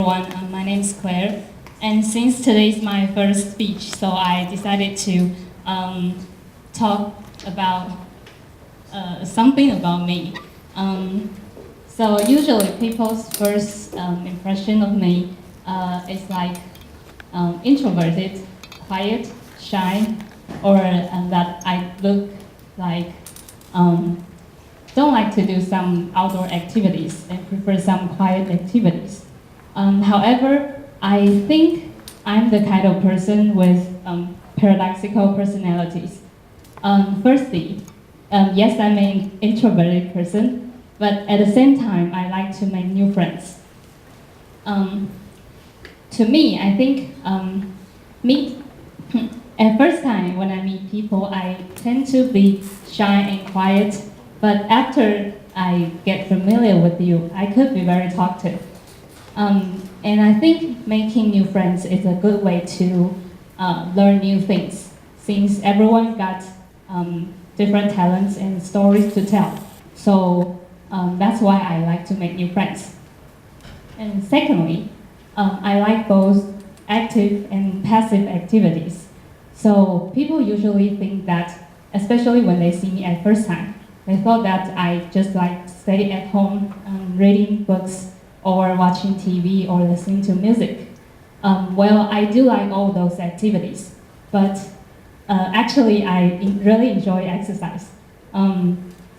My name is Claire, and since today is my first speech, so I decided to talk about something about me. So usually people's first impression of me is like introverted, quiet, shy, or that I look like don't like to do some outdoor activities and prefer some quiet activities. However, I think I'm the kind of person with paradoxical personalities. Firstly, yes, I'm an introverted person, but at the same time, I like to make new friends. To me, I think meet at first time when I meet people, I tend to be shy and quiet, but after I get familiar with you, I could be very talkative. And I think making new friends is a good way to learn new things, since everyone got different talents and stories to tell. So that's why I like to make new friends. And secondly, I like both active and passive activities. So people usually think that, especially when they see me at first time, they thought that I just like stay at home reading books or watching TV or listening to music. Well, I do like all those activities, but actually I really enjoy exercise.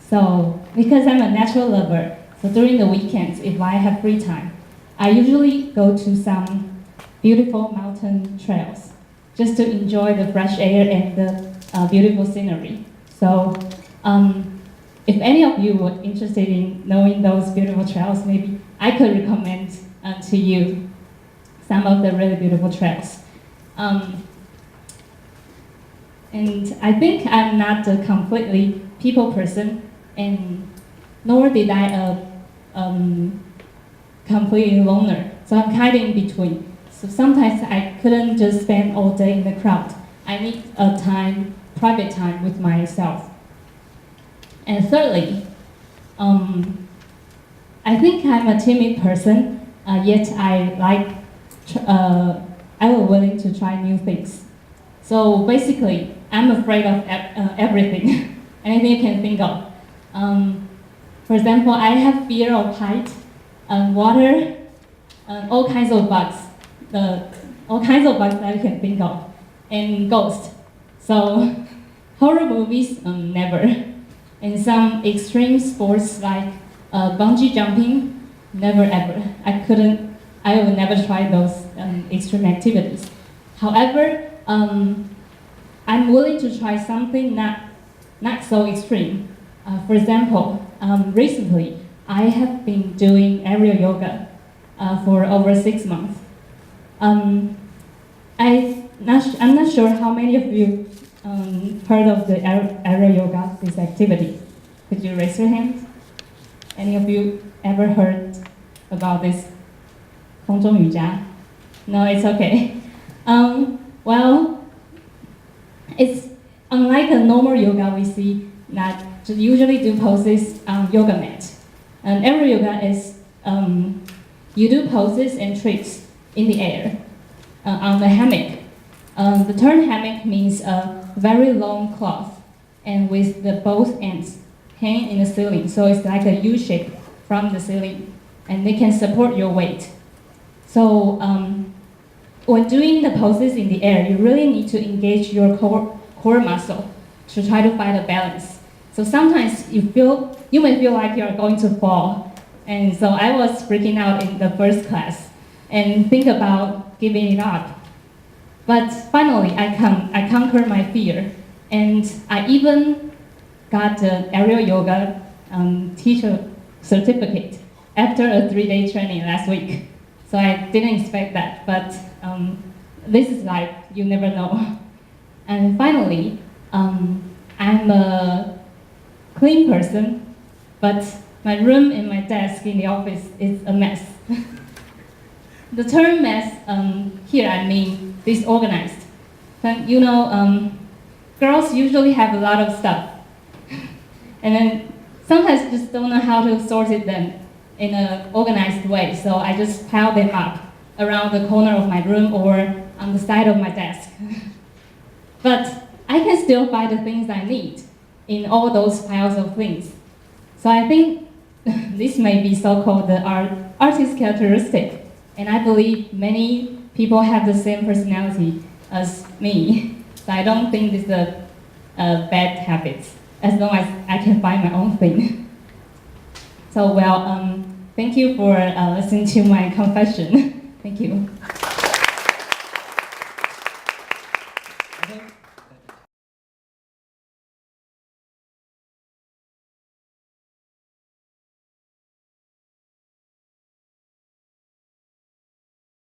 So because I'm a natural lover, so during the weekends, if I have free time, I usually go to some beautiful mountain trails just to enjoy the fresh air and the beautiful scenery. So if any of you were interested in knowing those beautiful trails, maybe I could recommend to you some of the really beautiful trails. And I think I'm not a completely people person, and nor did I a completely loner. So I'm kind of in between. So sometimes I couldn't just spend all day in the crowd. I need a private time with myself. And thirdly, I think I'm a timid person, yet I was willing to try new things. So basically, I'm afraid of everything, anything you can think of. For example, I have fear of height, water, all kinds of bugs, all kinds of bugs that you can think of, and ghosts. So horror movies, never. And some extreme sports like bungee jumping, never ever. I will never try those extreme activities. However, I'm willing to try something not so extreme. For example, recently, I have been doing aerial yoga for over 6 months. I'm not sure how many of you heard of the aerial yoga, this activity. Could you raise your hand? Any of you ever heard about this 空中瑜伽? No, it's okay. Well, it's unlike a normal yoga we see that usually do poses on yoga mat. And aerial yoga is you do poses and tricks in the air on the hammock. The term hammock means a very long cloth and with the both ends hang in the ceiling. So it's like a U shape from the ceiling, and they can support your weight. So when doing the poses in the air, you really need to engage your core muscle to try to find a balance. So sometimes you may feel like you're going to fall. And so I was freaking out in the first class and think about giving it up. But finally, I conquered my fear, and I even got an aerial yoga teacher certificate after a 3-day training last week. So I didn't expect that, but this is life, you never know. And finally, I'm a clean person, but my room and my desk in the office is a mess. The term mess here, I mean disorganized. But you know, girls usually have a lot of stuff, and then sometimes just don't know how to sort it them in an organized way. So I just pile them up around the corner of my room or on the side of my desk. But I can still find the things I need in all those piles of things. So I think this may be so-called the artist characteristic, and I believe many people have the same personality as me. So I don't think this is a bad habit, as long as I can find my own thing. So well, thank you for listening to my confession. Thank you.